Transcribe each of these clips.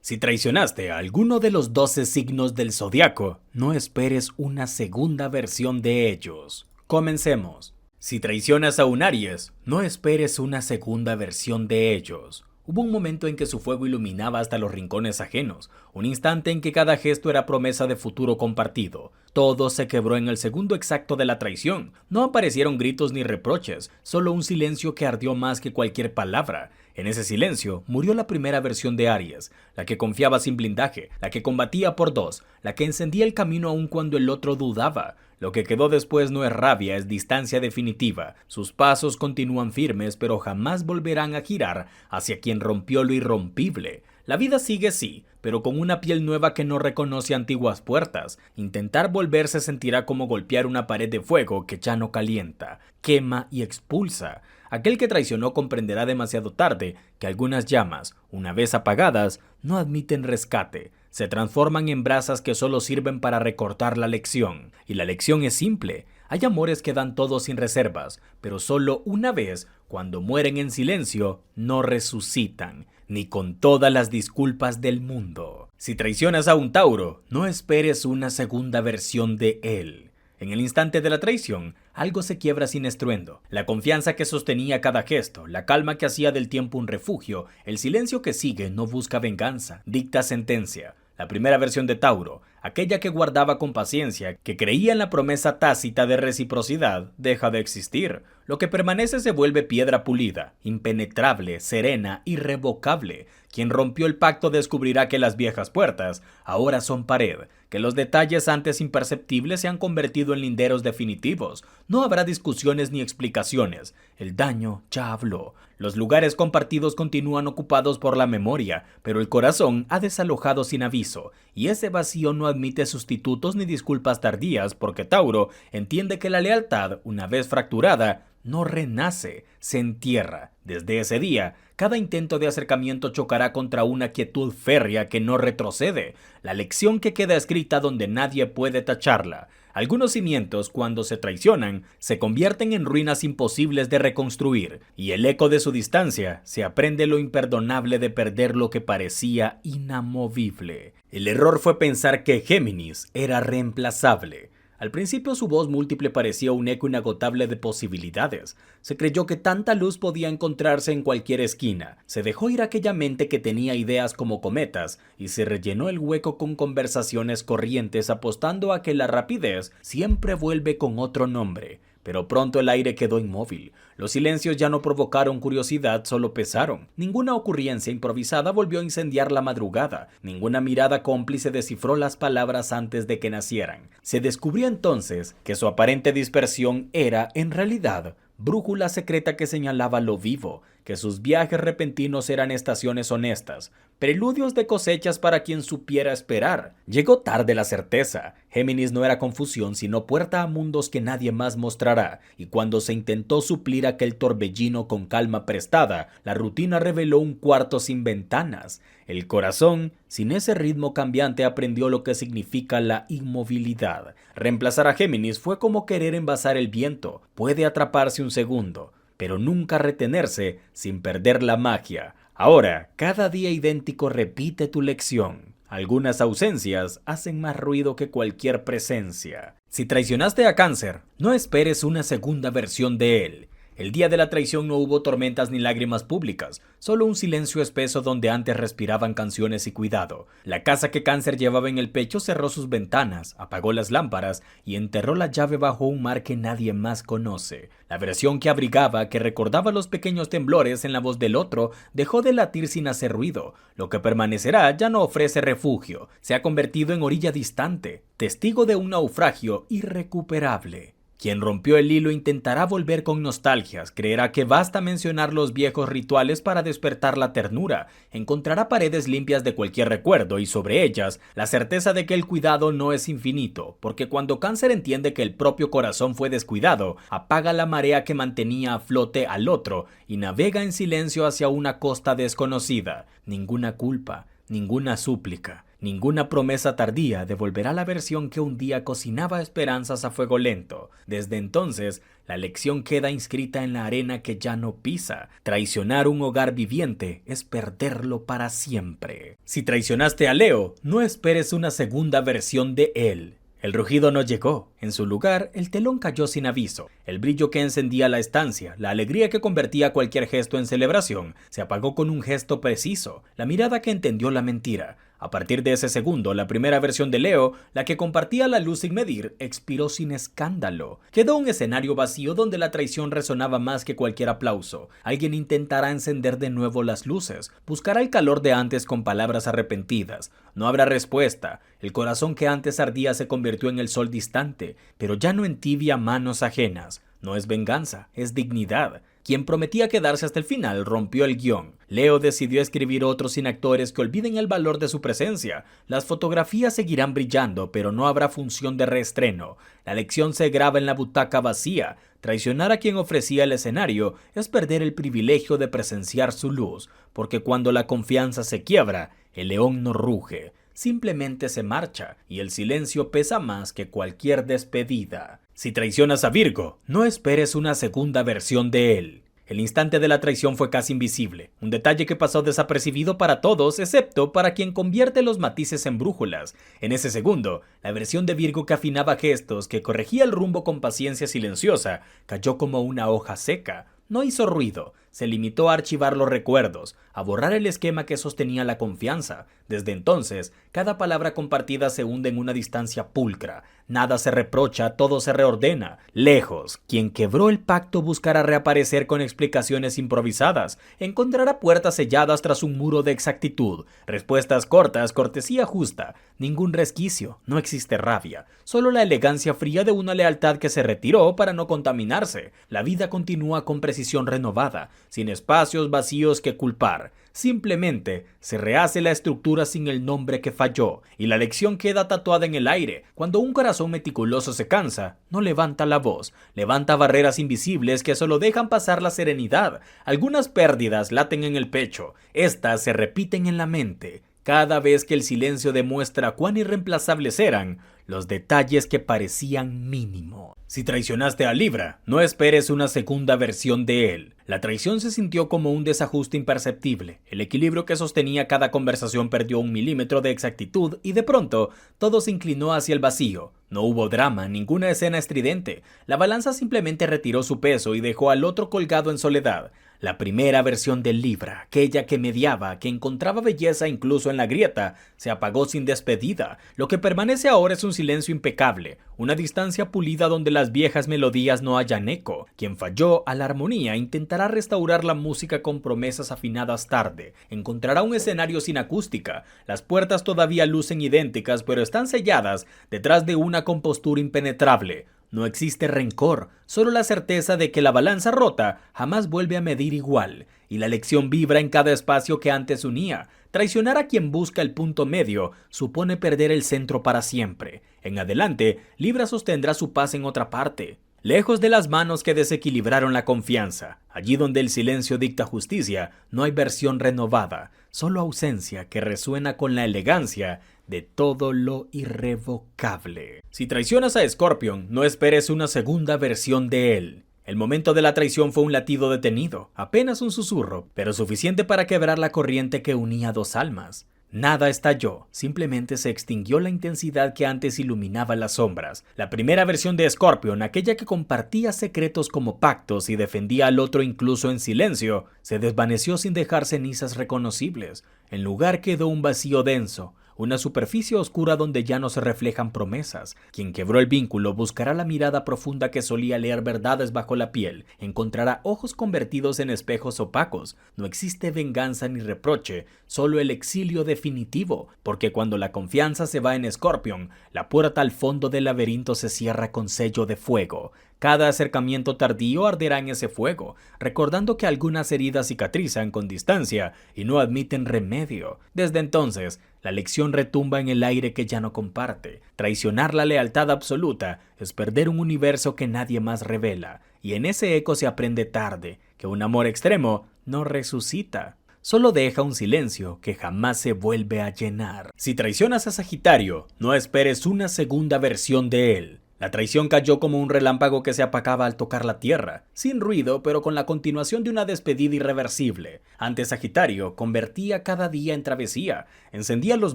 Si traicionaste a alguno de los 12 signos del zodiaco, no esperes una segunda versión de ellos. Comencemos. Si traicionas a un Aries, no esperes una segunda versión de ellos. Hubo un momento en que su fuego iluminaba hasta los rincones ajenos, un instante en que cada gesto era promesa de futuro compartido. Todo se quebró en el segundo exacto de la traición. No aparecieron gritos ni reproches, solo un silencio que ardió más que cualquier palabra. En ese silencio murió la primera versión de Aries, la que confiaba sin blindaje, la que combatía por dos, la que encendía el camino aun cuando el otro dudaba. Lo que quedó después no es rabia, es distancia definitiva. Sus pasos continúan firmes, pero jamás volverán a girar hacia quien rompió lo irrompible. La vida sigue sí, pero con una piel nueva que no reconoce antiguas puertas. Intentar volver se sentirá como golpear una pared de fuego que ya no calienta, quema y expulsa. Aquel que traicionó comprenderá demasiado tarde que algunas llamas, una vez apagadas, no admiten rescate. Se transforman en brasas que solo sirven para recortar la lección. Y la lección es simple. Hay amores que dan todo sin reservas, pero solo una vez, cuando mueren en silencio, no resucitan, ni con todas las disculpas del mundo. Si traicionas a un Tauro, no esperes una segunda versión de él. En el instante de la traición, algo se quiebra sin estruendo. La confianza que sostenía cada gesto, la calma que hacía del tiempo un refugio, el silencio que sigue no busca venganza, dicta sentencia. La primera versión de Tauro, aquella que guardaba con paciencia, que creía en la promesa tácita de reciprocidad, deja de existir. Lo que permanece se vuelve piedra pulida, impenetrable, serena, irrevocable. Quien rompió el pacto descubrirá que las viejas puertas ahora son pared, que los detalles antes imperceptibles se han convertido en linderos definitivos. No habrá discusiones ni explicaciones. El daño ya habló. Los lugares compartidos continúan ocupados por la memoria, pero el corazón ha desalojado sin aviso, y ese vacío no admite sustitutos ni disculpas tardías porque Tauro entiende que la lealtad, una vez fracturada, no renace, se entierra. Desde ese día, cada intento de acercamiento chocará contra una quietud férrea que no retrocede, la lección que queda escrita donde nadie puede tacharla. Algunos cimientos, cuando se traicionan, se convierten en ruinas imposibles de reconstruir, y el eco de su distancia se aprende lo imperdonable de perder lo que parecía inamovible. El error fue pensar que Géminis era reemplazable. Al principio su voz múltiple parecía un eco inagotable de posibilidades. Se creyó que tanta luz podía encontrarse en cualquier esquina. Se dejó ir aquella mente que tenía ideas como cometas y se rellenó el hueco con conversaciones corrientes apostando a que la rapidez siempre vuelve con otro nombre. Pero pronto el aire quedó inmóvil. Los silencios ya no provocaron curiosidad, solo pesaron. Ninguna ocurrencia improvisada volvió a incendiar la madrugada. Ninguna mirada cómplice descifró las palabras antes de que nacieran. Se descubrió entonces que su aparente dispersión era, en realidad, brújula secreta que señalaba lo vivo, que sus viajes repentinos eran estaciones honestas, preludios de cosechas para quien supiera esperar. Llegó tarde la certeza. Géminis no era confusión, sino puerta a mundos que nadie más mostrará, y cuando se intentó suplir aquel torbellino con calma prestada, la rutina reveló un cuarto sin ventanas. El corazón, sin ese ritmo cambiante, aprendió lo que significa la inmovilidad. Reemplazar a Géminis fue como querer envasar el viento. Puede atraparse un segundo, pero nunca retenerse sin perder la magia. Ahora, cada día idéntico repite tu lección. Algunas ausencias hacen más ruido que cualquier presencia. Si traicionaste a Cáncer, no esperes una segunda versión de él. El día de la traición no hubo tormentas ni lágrimas públicas, solo un silencio espeso donde antes respiraban canciones y cuidado. La casa que Cáncer llevaba en el pecho cerró sus ventanas, apagó las lámparas y enterró la llave bajo un mar que nadie más conoce. La versión que abrigaba, que recordaba los pequeños temblores en la voz del otro, dejó de latir sin hacer ruido. Lo que permanecerá ya no ofrece refugio, se ha convertido en orilla distante, testigo de un naufragio irrecuperable. Quien rompió el hilo intentará volver con nostalgias, creerá que basta mencionar los viejos rituales para despertar la ternura, encontrará paredes limpias de cualquier recuerdo y sobre ellas la certeza de que el cuidado no es infinito, porque cuando Cáncer entiende que el propio corazón fue descuidado, apaga la marea que mantenía a flote al otro y navega en silencio hacia una costa desconocida. Ninguna culpa, ninguna súplica, Ninguna promesa tardía devolverá la versión que un día cocinaba esperanzas a fuego lento. Desde entonces, la lección queda inscrita en la arena que ya no pisa. Traicionar un hogar viviente es perderlo para siempre. Si traicionaste a Leo, no esperes una segunda versión de él. El rugido no llegó. En su lugar, el telón cayó sin aviso. El brillo que encendía la estancia, la alegría que convertía cualquier gesto en celebración, se apagó con un gesto preciso, la mirada que entendió la mentira. A partir de ese segundo, la primera versión de Leo, la que compartía la luz sin medir, expiró sin escándalo. Quedó un escenario vacío donde la traición resonaba más que cualquier aplauso. Alguien intentará encender de nuevo las luces, buscará el calor de antes con palabras arrepentidas. No habrá respuesta. El corazón que antes ardía se convirtió en el sol distante, pero ya no entibia manos ajenas. No es venganza, es dignidad. Quien prometía quedarse hasta el final rompió el guión. Leo decidió escribir otros sin actores que olviden el valor de su presencia. Las fotografías seguirán brillando, pero no habrá función de reestreno. La lección se graba en la butaca vacía. Traicionar a quien ofrecía el escenario es perder el privilegio de presenciar su luz, porque cuando la confianza se quiebra, el león no ruge. Simplemente se marcha, y el silencio pesa más que cualquier despedida. Si traicionas a Virgo, no esperes una segunda versión de él. El instante de la traición fue casi invisible, un detalle que pasó desapercibido para todos, excepto para quien convierte los matices en brújulas. En ese segundo, la versión de Virgo que afinaba gestos, que corregía el rumbo con paciencia silenciosa, cayó como una hoja seca. No hizo ruido, se limitó a archivar los recuerdos, a borrar el esquema que sostenía la confianza. Desde entonces, cada palabra compartida se hunde en una distancia pulcra. Nada se reprocha, todo se reordena. Lejos, quien quebró el pacto buscará reaparecer con explicaciones improvisadas. Encontrará puertas selladas tras un muro de exactitud. Respuestas cortas, cortesía justa. Ningún resquicio, no existe rabia. Solo la elegancia fría de una lealtad que se retiró para no contaminarse. La vida continúa con precisión renovada, sin espacios vacíos que culpar. Simplemente se rehace la estructura sin el nombre que falló, y la lección queda tatuada en el aire. Cuando un corazón meticuloso se cansa, no levanta la voz, levanta barreras invisibles que solo dejan pasar la serenidad. Algunas pérdidas laten en el pecho, estas se repiten en la mente. Cada vez que el silencio demuestra cuán irreemplazables eran los detalles que parecían mínimos. Si traicionaste a Libra, no esperes una segunda versión de él. La traición se sintió como un desajuste imperceptible. El equilibrio que sostenía cada conversación perdió 1 milímetro de exactitud y de pronto todo se inclinó hacia el vacío. No hubo drama, ninguna escena estridente. La balanza simplemente retiró su peso y dejó al otro colgado en soledad. La primera versión de Libra, aquella que mediaba, que encontraba belleza incluso en la grieta, se apagó sin despedida. Lo que permanece ahora es un silencio impecable, una distancia pulida donde las viejas melodías no hallan eco. Quien falló a la armonía intentará restaurar la música con promesas afinadas tarde. Encontrará un escenario sin acústica. Las puertas todavía lucen idénticas, pero están selladas detrás de una compostura impenetrable. No existe rencor, solo la certeza de que la balanza rota jamás vuelve a medir igual, y la lección vibra en cada espacio que antes unía. Traicionar a quien busca el punto medio supone perder el centro para siempre. En adelante, Libra sostendrá su paz en otra parte, lejos de las manos que desequilibraron la confianza. Allí donde el silencio dicta justicia, no hay versión renovada, solo ausencia que resuena con la elegancia de todo lo irrevocable. Si traicionas a Scorpion, no esperes una segunda versión de él. El momento de la traición fue un latido detenido, apenas un susurro, pero suficiente para quebrar la corriente que unía dos almas. Nada estalló, simplemente se extinguió la intensidad que antes iluminaba las sombras. La primera versión de Scorpion, aquella que compartía secretos como pactos y defendía al otro incluso en silencio, se desvaneció sin dejar cenizas reconocibles. En lugar quedó un vacío denso, una superficie oscura donde ya no se reflejan promesas. Quien quebró el vínculo buscará la mirada profunda que solía leer verdades bajo la piel. Encontrará ojos convertidos en espejos opacos. No existe venganza ni reproche, solo el exilio definitivo, porque cuando la confianza se va en Scorpion, la puerta al fondo del laberinto se cierra con sello de fuego. Cada acercamiento tardío arderá en ese fuego, recordando que algunas heridas cicatrizan con distancia y no admiten remedio. Desde entonces, la lección retumba en el aire que ya no comparte. Traicionar la lealtad absoluta es perder un universo que nadie más revela, y en ese eco se aprende tarde que un amor extremo no resucita. solo deja un silencio que jamás se vuelve a llenar. Si traicionas a Sagitario, no esperes una segunda versión de él. La traición cayó como un relámpago que se apagaba al tocar la tierra, sin ruido pero con la continuación de una despedida irreversible. Antes Sagitario convertía cada día en travesía, encendía los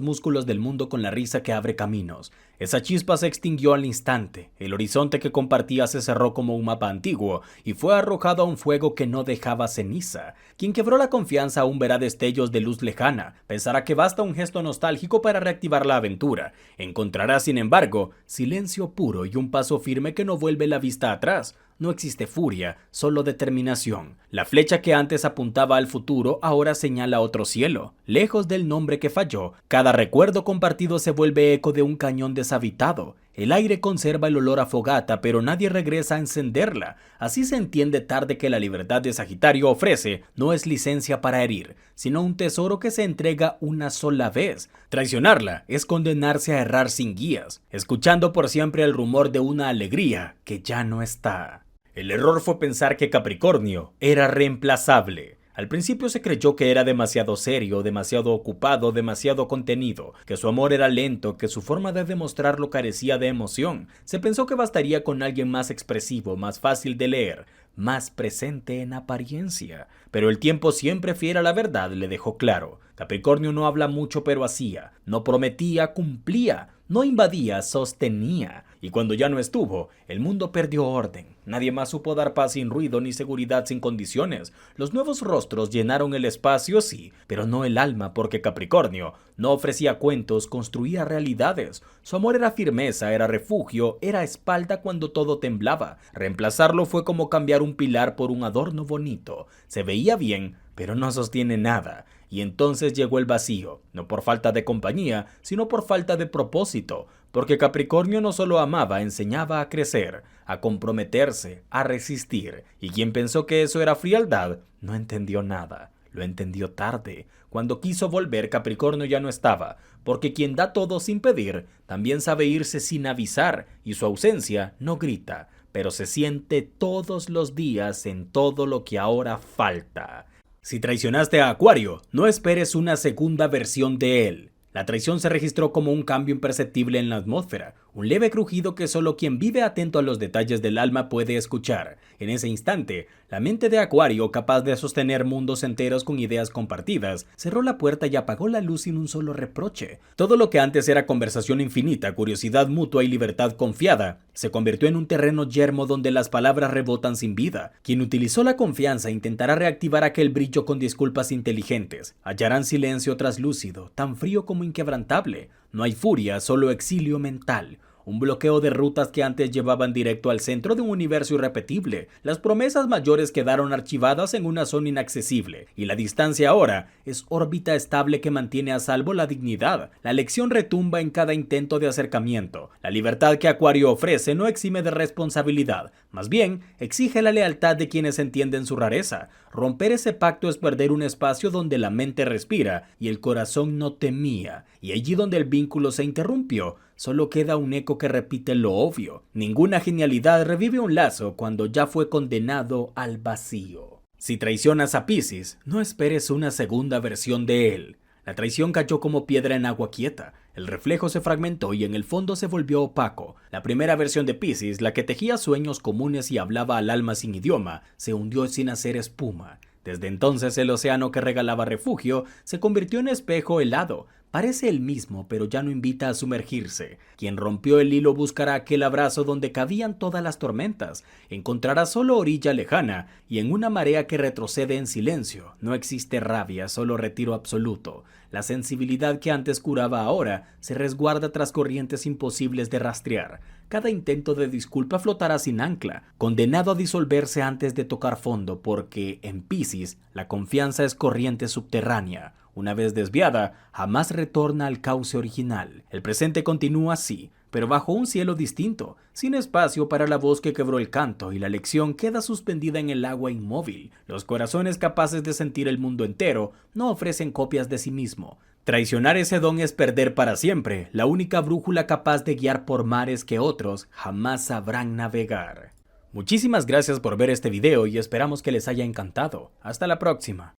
músculos del mundo con la risa que abre caminos. Esa chispa se extinguió al instante, el horizonte que compartía se cerró como un mapa antiguo y fue arrojado a un fuego que no dejaba ceniza. Quien quebró la confianza aún verá destellos de luz lejana, pensará que basta un gesto nostálgico para reactivar la aventura. Encontrará, sin embargo, silencio puro y un paso firme que no vuelve la vista atrás. No existe furia, solo determinación. La flecha que antes apuntaba al futuro ahora señala otro cielo. Lejos del nombre que falló, cada recuerdo compartido se vuelve eco de un cañón deshabitado. El aire conserva el olor a fogata, pero nadie regresa a encenderla. Así se entiende tarde que la libertad de Sagitario ofrece no es licencia para herir, sino un tesoro que se entrega una sola vez. Traicionarla es condenarse a errar sin guías, escuchando por siempre el rumor de una alegría que ya no está. El error fue pensar que Capricornio era reemplazable. Al principio se creyó que era demasiado serio, demasiado ocupado, demasiado contenido, que su amor era lento, que su forma de demostrarlo carecía de emoción. Se pensó que bastaría con alguien más expresivo, más fácil de leer, más presente en apariencia. Pero el tiempo, siempre fiel a la verdad, le dejó claro. Capricornio no habla mucho pero hacía, no prometía, cumplía, no invadía, sostenía. Y cuando ya no estuvo, el mundo perdió orden. Nadie más supo dar paz sin ruido ni seguridad sin condiciones. Los nuevos rostros llenaron el espacio, sí, pero no el alma, porque Capricornio no ofrecía cuentos, construía realidades. Su amor era firmeza, era refugio, era espalda cuando todo temblaba. Reemplazarlo fue como cambiar un pilar por un adorno bonito. Se veía bien, pero no sostiene nada. Y entonces llegó el vacío, no por falta de compañía, sino por falta de propósito, porque Capricornio no solo amaba, enseñaba a crecer, a comprometerse, a resistir, y quien pensó que eso era frialdad, no entendió nada. Lo entendió tarde. Cuando quiso volver, Capricornio ya no estaba, porque quien da todo sin pedir, también sabe irse sin avisar, y su ausencia no grita, pero se siente todos los días en todo lo que ahora falta. Si traicionaste a Acuario, no esperes una segunda versión de él. La traición se registró como un cambio imperceptible en la atmósfera, un leve crujido que solo quien vive atento a los detalles del alma puede escuchar. En ese instante, la mente de Acuario, capaz de sostener mundos enteros con ideas compartidas, cerró la puerta y apagó la luz sin un solo reproche. Todo lo que antes era conversación infinita, curiosidad mutua y libertad confiada, se convirtió en un terreno yermo donde las palabras rebotan sin vida. Quien utilizó la confianza intentará reactivar aquel brillo con disculpas inteligentes. Hallarán silencio traslúcido, tan frío como inquebrantable. No hay furia, solo exilio mental. Un bloqueo de rutas que antes llevaban directo al centro de un universo irrepetible. Las promesas mayores quedaron archivadas en una zona inaccesible, y la distancia ahora es órbita estable que mantiene a salvo la dignidad. La lección retumba en cada intento de acercamiento. La libertad que Acuario ofrece no exime de responsabilidad, más bien exige la lealtad de quienes entienden su rareza. Romper ese pacto es perder un espacio donde la mente respira y el corazón no temía, y allí donde el vínculo se interrumpió, solo queda un eco que repite lo obvio. Ninguna genialidad revive un lazo cuando ya fue condenado al vacío. Si traicionas a Piscis, no esperes una segunda versión de él. La traición cayó como piedra en agua quieta. El reflejo se fragmentó y en el fondo se volvió opaco. La primera versión de Piscis, la que tejía sueños comunes y hablaba al alma sin idioma, se hundió sin hacer espuma. Desde entonces el océano que regalaba refugio se convirtió en espejo helado. Parece el mismo, pero ya no invita a sumergirse. Quien rompió el hilo buscará aquel abrazo donde cabían todas las tormentas. Encontrará solo orilla lejana, y en una marea que retrocede en silencio. No existe rabia, solo retiro absoluto. La sensibilidad que antes curaba ahora se resguarda tras corrientes imposibles de rastrear. Cada intento de disculpa flotará sin ancla, condenado a disolverse antes de tocar fondo, porque en Piscis la confianza es corriente subterránea. Una vez desviada, jamás retorna al cauce original. El presente continúa así, pero bajo un cielo distinto, sin espacio para la voz que quebró el canto, y la lección queda suspendida en el agua inmóvil. Los corazones capaces de sentir el mundo entero no ofrecen copias de sí mismo. Traicionar ese don es perder para siempre, la única brújula capaz de guiar por mares que otros jamás sabrán navegar. Muchísimas gracias por ver este video y esperamos que les haya encantado. Hasta la próxima.